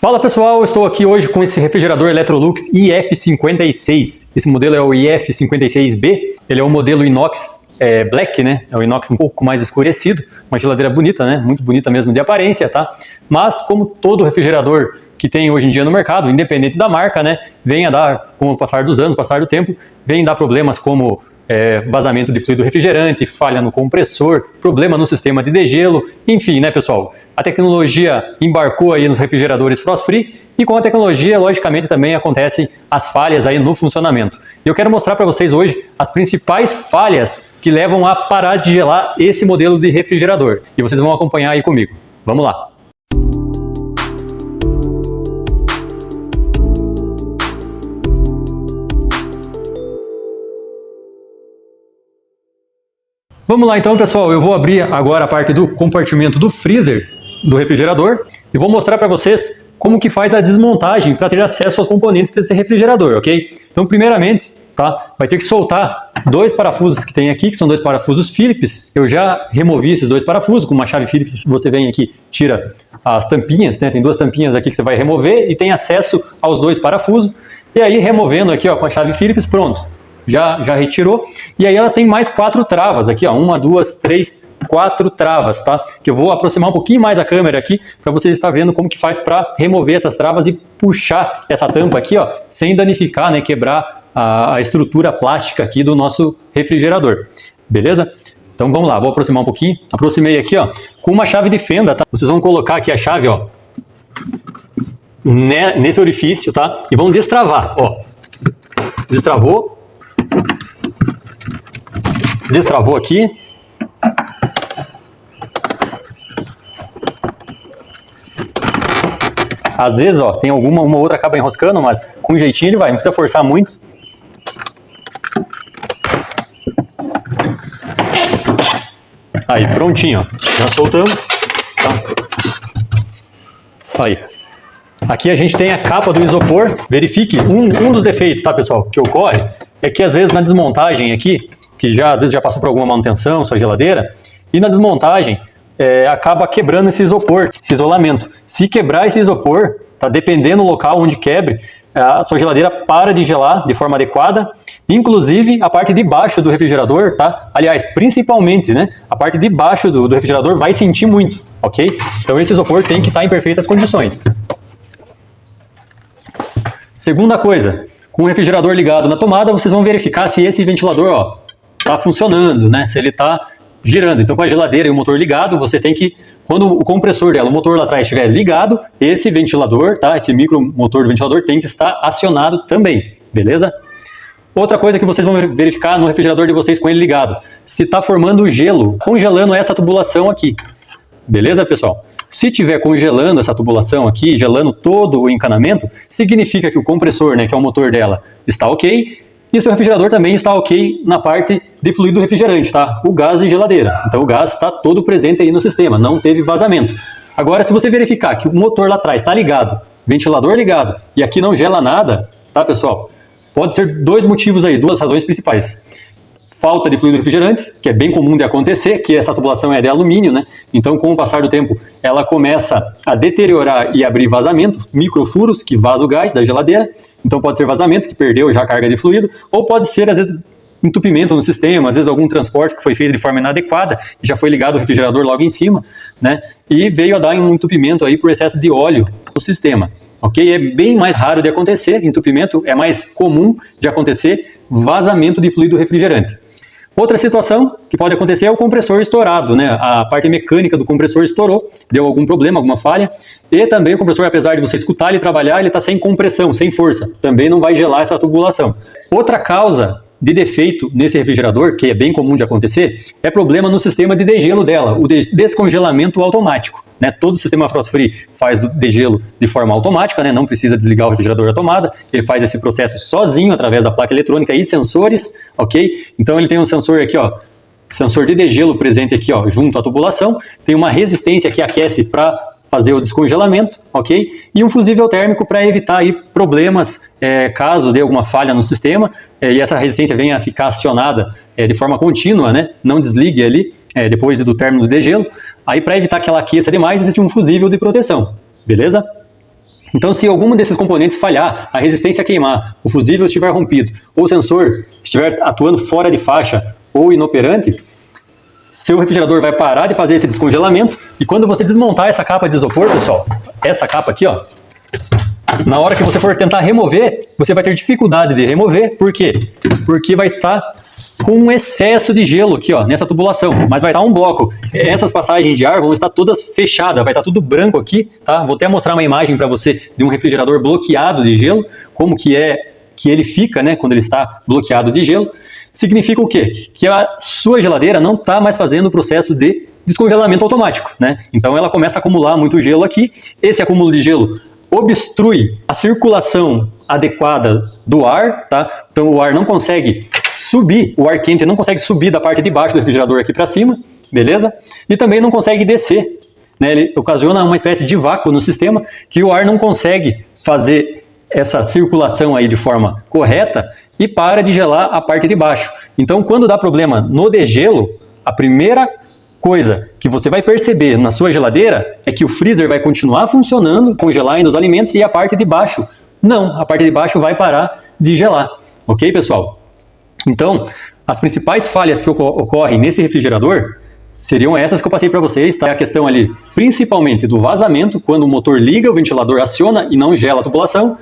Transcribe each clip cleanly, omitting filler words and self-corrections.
Fala pessoal, eu estou aqui hoje com esse refrigerador Electrolux IF56. Esse modelo é o IF56B, ele é um modelo inox black, né? É o inox um pouco mais escurecido, uma geladeira bonita, né? Muito bonita mesmo de aparência, tá? Mas como todo refrigerador que tem hoje em dia no mercado, independente da marca, né? Vem a dar, com o passar dos anos, passar do tempo, vem a dar problemas como vazamento de fluido refrigerante, falha no compressor, problema no sistema de degelo, enfim, né pessoal? A tecnologia embarcou aí nos refrigeradores frost free e com a tecnologia, logicamente, também acontecem as falhas aí no funcionamento. E eu quero mostrar para vocês hoje as principais falhas que levam a parar de gelar esse modelo de refrigerador. E vocês vão acompanhar aí comigo. Vamos lá! Vamos lá então, pessoal, eu vou abrir agora a parte do compartimento do freezer do refrigerador e vou mostrar para vocês como que faz a desmontagem para ter acesso aos componentes desse refrigerador, ok? Então, primeiramente, tá, vai ter que soltar dois parafusos que tem aqui, que são dois parafusos Phillips. Eu já removi esses dois parafusos com uma chave Phillips. Você vem aqui, tira as tampinhas, né? Tem duas tampinhas aqui que você vai remover e tem acesso aos dois parafusos. E aí, removendo aqui ó, com a chave Phillips, pronto. Já retirou, e aí ela tem mais 4 travas aqui, ó, 1, 2, 3, 4 travas, tá? Que eu vou aproximar um pouquinho mais a câmera aqui, para vocês estar vendo como que faz para remover essas travas e puxar essa tampa aqui, ó, sem danificar, né, quebrar a estrutura plástica aqui do nosso refrigerador, beleza? Então vamos lá, vou aproximar um pouquinho, aproximei aqui, ó, com uma chave de fenda, tá? Vocês vão colocar aqui a chave, ó, nesse orifício, tá? E vão destravar, ó, destravou. Destravou aqui. Às vezes, ó, tem uma outra acaba enroscando, mas com jeitinho ele vai, não precisa forçar muito. Aí, prontinho, ó. Já soltamos. Tá? Aí. Aqui a gente tem a capa do isopor. Verifique, um dos defeitos, tá, pessoal, que ocorre é que às vezes na desmontagem aqui, que às vezes já passou por alguma manutenção, sua geladeira, e na desmontagem acaba quebrando esse isopor, esse isolamento. Se quebrar esse isopor, tá, dependendo do local onde quebre, a sua geladeira para de gelar de forma adequada, inclusive a parte de baixo do refrigerador, tá? Aliás, principalmente, né? A parte de baixo do refrigerador vai sentir muito, ok? Então esse isopor tem que estar em perfeitas condições. Segunda coisa, com o refrigerador ligado na tomada, vocês vão verificar se esse ventilador está funcionando, né? Se ele está girando. Então, com a geladeira e o motor ligado, você tem que, quando o compressor dela, o motor lá atrás estiver ligado, esse ventilador, tá? Esse micro motor do ventilador tem que estar acionado também, beleza? Outra coisa que vocês vão verificar no refrigerador de vocês com ele ligado, se está formando gelo, congelando essa tubulação aqui, beleza, pessoal? Se estiver congelando essa tubulação aqui, gelando todo o encanamento, significa que o compressor, né, que é o motor dela, está ok, e o seu refrigerador também está ok na parte de fluido refrigerante, tá? O gás de geladeira. Então o gás está todo presente aí no sistema, não teve vazamento. Agora, se você verificar que o motor lá atrás está ligado, ventilador ligado, e aqui não gela nada, tá, pessoal? Pode ser dois motivos aí, duas razões principais. Falta de fluido refrigerante, que é bem comum de acontecer, que essa tubulação é de alumínio, né? Então, com o passar do tempo, ela começa a deteriorar e abrir vazamento, microfuros que vazam o gás da geladeira. Então, pode ser vazamento, que perdeu já a carga de fluido, ou pode ser, às vezes, entupimento no sistema, às vezes algum transporte que foi feito de forma inadequada, e já foi ligado o refrigerador logo em cima, né? E veio a dar um entupimento aí por excesso de óleo no sistema. Ok? É bem mais raro de acontecer, entupimento é mais comum de acontecer, vazamento de fluido refrigerante. Outra situação que pode acontecer é o compressor estourado, né? A parte mecânica do compressor estourou, deu algum problema, alguma falha, e também o compressor, apesar de você escutar ele trabalhar, ele está sem compressão, sem força, também não vai gelar essa tubulação. Outra causa de defeito nesse refrigerador, que é bem comum de acontecer, é problema no sistema de degelo dela, o descongelamento automático, né? Todo o sistema frost free faz o degelo de forma automática, né? Não precisa desligar o refrigerador da tomada, ele faz esse processo sozinho através da placa eletrônica e sensores, ok? Então ele tem um sensor aqui, ó, sensor de degelo presente aqui, ó, junto à tubulação, tem uma resistência que aquece para fazer o descongelamento, ok? E um fusível térmico para evitar aí problemas caso dê alguma falha no sistema e essa resistência venha a ficar acionada de forma contínua, né? Não desligue ali depois do término do degelo. Aí para evitar que ela aqueça demais, existe um fusível de proteção, beleza? Então, se algum desses componentes falhar, a resistência a queimar, o fusível estiver rompido, ou o sensor estiver atuando fora de faixa ou inoperante, seu refrigerador vai parar de fazer esse descongelamento, e quando você desmontar essa capa de isopor, pessoal, essa capa aqui, ó, na hora que você for tentar remover, você vai ter dificuldade de remover. Por quê? Porque vai estar com um excesso de gelo aqui, ó, nessa tubulação, mas vai estar um bloco. Essas passagens de ar vão estar todas fechadas, vai estar tudo branco aqui, tá? Vou até mostrar uma imagem para você de um refrigerador bloqueado de gelo, como que ele fica, né, quando ele está bloqueado de gelo. Significa o quê? Que a sua geladeira não está mais fazendo o processo de descongelamento automático, né? Então ela começa a acumular muito gelo aqui. Esse acúmulo de gelo obstrui a circulação adequada do ar, tá? Então o ar não consegue subir, o ar quente não consegue subir da parte de baixo do refrigerador aqui para cima, beleza? E também não consegue descer, né? Ele ocasiona uma espécie de vácuo no sistema que o ar não consegue fazer essa circulação aí de forma correta e para de gelar a parte de baixo. Então quando dá problema no degelo, a primeira coisa que você vai perceber na sua geladeira é que o freezer vai continuar funcionando, congelar ainda os alimentos, e a parte de baixo não, a parte de baixo vai parar de gelar, ok, pessoal? Então, as principais falhas que ocorrem nesse refrigerador seriam essas que eu passei para vocês, tá? A questão ali, principalmente do vazamento, quando o motor liga, o ventilador aciona e não gela a tubulação.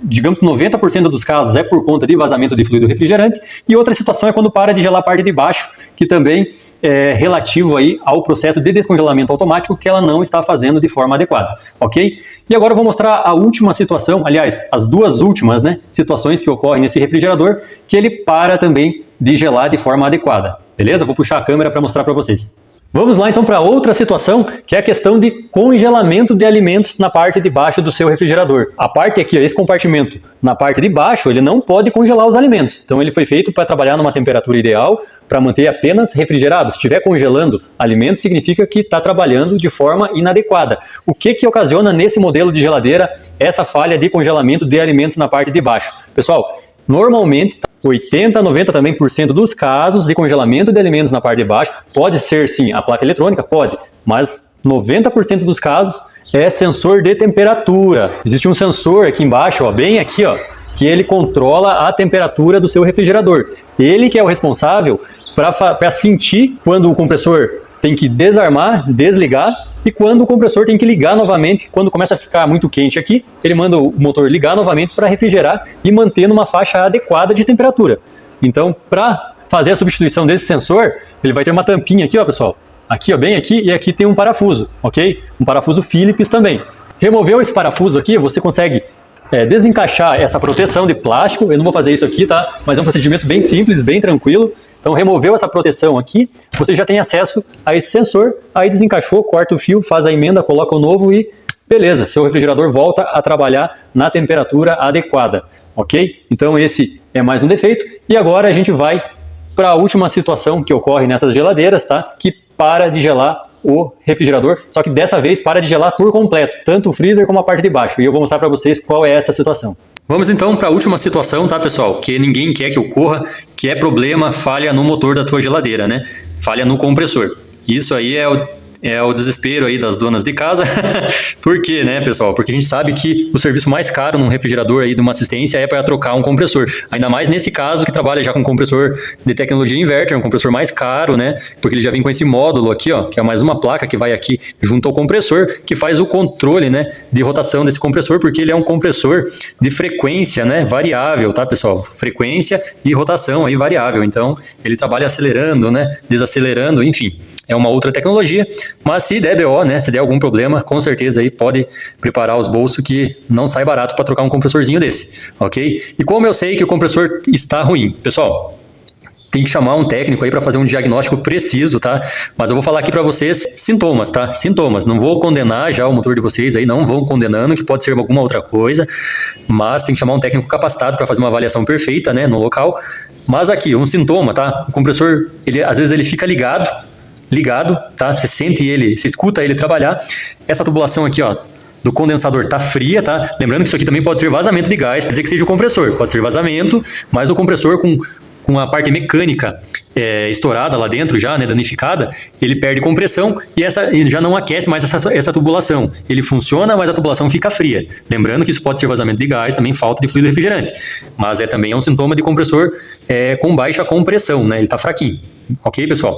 Digamos que 90% dos casos é por conta de vazamento de fluido refrigerante, e outra situação é quando para de gelar a parte de baixo, que também é relativo aí ao processo de descongelamento automático que ela não está fazendo de forma adequada, ok? E agora eu vou mostrar a última situação, aliás, as duas últimas, né, situações que ocorrem nesse refrigerador, que ele para também de gelar de forma adequada, beleza? Vou puxar a câmera para mostrar para vocês. Vamos lá então para outra situação, que é a questão de congelamento de alimentos na parte de baixo do seu refrigerador. A parte aqui, esse compartimento na parte de baixo, ele não pode congelar os alimentos. Então ele foi feito para trabalhar numa temperatura ideal, para manter apenas refrigerado. Se estiver congelando alimentos, significa que está trabalhando de forma inadequada. O que ocasiona nesse modelo de geladeira essa falha de congelamento de alimentos na parte de baixo? Pessoal, normalmente 80, 90 também por cento dos casos de congelamento de alimentos na parte de baixo, pode ser sim a placa eletrônica, pode, mas 90% dos casos é sensor de temperatura. Existe um sensor aqui embaixo, ó, bem aqui, ó, que ele controla a temperatura do seu refrigerador. Ele que é o responsável para sentir quando o compressor tem que desarmar, desligar, e quando o compressor tem que ligar novamente, quando começa a ficar muito quente aqui, ele manda o motor ligar novamente para refrigerar e manter numa faixa adequada de temperatura. Então, para fazer a substituição desse sensor, ele vai ter uma tampinha aqui, ó, pessoal. Aqui, ó, bem aqui, e aqui tem um parafuso, ok? Um parafuso Phillips também. Removeu esse parafuso aqui, você consegue desencaixar essa proteção de plástico. Eu não vou fazer isso aqui, tá? Mas é um procedimento bem simples, bem tranquilo. Então, removeu essa proteção aqui, você já tem acesso a esse sensor, aí desencaixou, corta o fio, faz a emenda, coloca o novo e beleza, seu refrigerador volta a trabalhar na temperatura adequada, ok? Então, esse é mais um defeito. E agora a gente vai para a última situação que ocorre nessas geladeiras, tá? Que para de gelar o refrigerador, só que dessa vez para de gelar por completo, tanto o freezer como a parte de baixo. E eu vou mostrar para vocês qual é essa situação. Vamos então para a última situação, tá, pessoal? Que ninguém quer que ocorra, que é problema, falha no motor da tua geladeira, né? Falha no compressor. Isso aí é o desespero aí das donas de casa. Por quê, né, pessoal? Porque a gente sabe que o serviço mais caro num refrigerador aí de uma assistência é para trocar um compressor. Ainda mais nesse caso que trabalha já com compressor de tecnologia inverter, um compressor mais caro, né? Porque ele já vem com esse módulo aqui, ó, que é mais uma placa que vai aqui junto ao compressor, que faz o controle, né, de rotação desse compressor, porque ele é um compressor de frequência, né, variável, tá, pessoal? Frequência e rotação aí variável. Então, ele trabalha acelerando, né, desacelerando, enfim. É uma outra tecnologia, mas se der BO, né, se der algum problema, com certeza aí pode preparar os bolsos, que não sai barato para trocar um compressorzinho desse, ok? E como eu sei que o compressor está ruim? Pessoal, tem que chamar um técnico aí para fazer um diagnóstico preciso, tá? Mas eu vou falar aqui para vocês sintomas, tá? Sintomas. Não vou condenar já o motor de vocês aí, não vão condenando, que pode ser alguma outra coisa, mas tem que chamar um técnico capacitado para fazer uma avaliação perfeita, né, no local. Mas aqui, um sintoma, tá? O compressor, às vezes ele fica ligado, tá? Você sente ele, você escuta ele trabalhar. Essa tubulação aqui, ó, do condensador tá fria, tá? Lembrando que isso aqui também pode ser vazamento de gás, quer dizer que seja o compressor, pode ser vazamento, mas o compressor com com a parte mecânica estourada lá dentro já, né, danificada, ele perde compressão e ele já não aquece mais essa tubulação. Ele funciona, mas a tubulação fica fria. Lembrando que isso pode ser vazamento de gás, também falta de fluido refrigerante. Mas também é um sintoma de compressor com baixa compressão, né, ele está fraquinho. Ok, pessoal?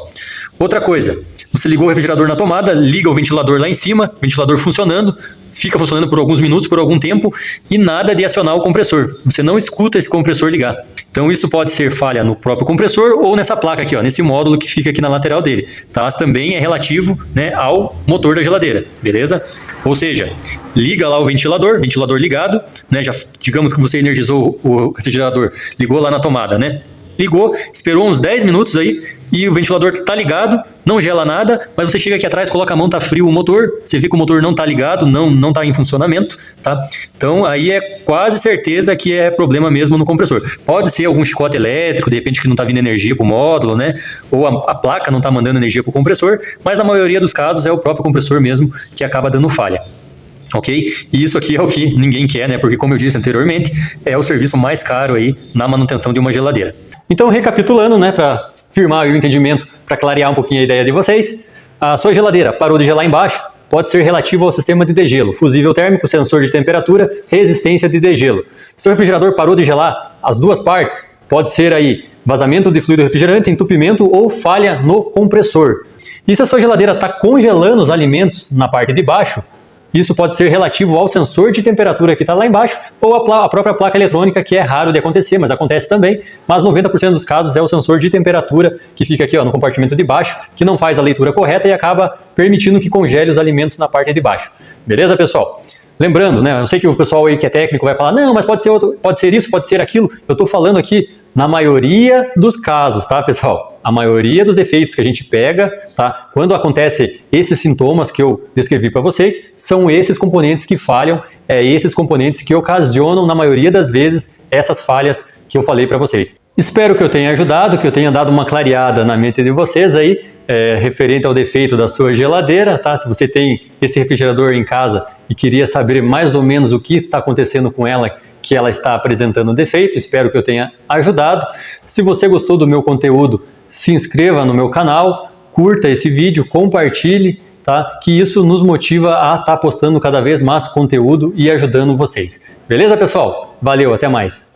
Outra coisa, você ligou o refrigerador na tomada, liga o ventilador lá em cima, ventilador funcionando, fica funcionando por alguns minutos, por algum tempo, e nada de acionar o compressor. Você não escuta esse compressor ligar. Então isso pode ser falha no próprio compressor ou nessa placa aqui, ó, nesse módulo que fica aqui na lateral dele. Tá? Mas também é relativo, né, ao motor da geladeira, beleza? Ou seja, liga lá o ventilador ligado, né, já, digamos que você energizou o refrigerador, ligou lá na tomada, né? Ligou, esperou uns 10 minutos aí e o ventilador está ligado, não gela nada, mas você chega aqui atrás, coloca a mão, tá frio o motor, você vê que o motor não está ligado, não está em funcionamento, tá? Então aí é quase certeza que é problema mesmo no compressor. Pode ser algum chicote elétrico, de repente que não está vindo energia para o módulo, né? Ou a placa não está mandando energia para o compressor, mas na maioria dos casos é o próprio compressor mesmo que acaba dando falha. Ok? E isso aqui é o que ninguém quer, né? Porque, como eu disse anteriormente, é o serviço mais caro aí na manutenção de uma geladeira. Então, recapitulando, né, para firmar o entendimento, para clarear um pouquinho a ideia de vocês, a sua geladeira parou de gelar embaixo, pode ser relativo ao sistema de degelo, fusível térmico, sensor de temperatura, resistência de degelo. Seu refrigerador parou de gelar as duas partes, pode ser aí vazamento de fluido refrigerante, entupimento ou falha no compressor. E se a sua geladeira está congelando os alimentos na parte de baixo, isso pode ser relativo ao sensor de temperatura que está lá embaixo ou a própria placa eletrônica, que é raro de acontecer, mas acontece também. Mas 90% dos casos é o sensor de temperatura que fica aqui, ó, no compartimento de baixo, que não faz a leitura correta e acaba permitindo que congele os alimentos na parte de baixo. Beleza, pessoal? Lembrando, né, eu sei que o pessoal aí que é técnico vai falar, não, mas pode ser outro, pode ser isso, pode ser aquilo. Eu estou falando aqui na maioria dos casos, tá, pessoal? A maioria dos defeitos que a gente pega, tá? Quando acontece esses sintomas que eu descrevi para vocês, são esses componentes que falham, esses componentes que ocasionam, na maioria das vezes, essas falhas que eu falei para vocês. Espero que eu tenha ajudado, que eu tenha dado uma clareada na mente de vocês aí, referente ao defeito da sua geladeira, tá? Se você tem esse refrigerador em casa e queria saber mais ou menos o que está acontecendo com ela, que ela está apresentando defeito, espero que eu tenha ajudado. Se você gostou do meu conteúdo, se inscreva no meu canal, curta esse vídeo, compartilhe, tá? Que isso nos motiva a estar postando cada vez mais conteúdo e ajudando vocês. Beleza, pessoal? Valeu, até mais!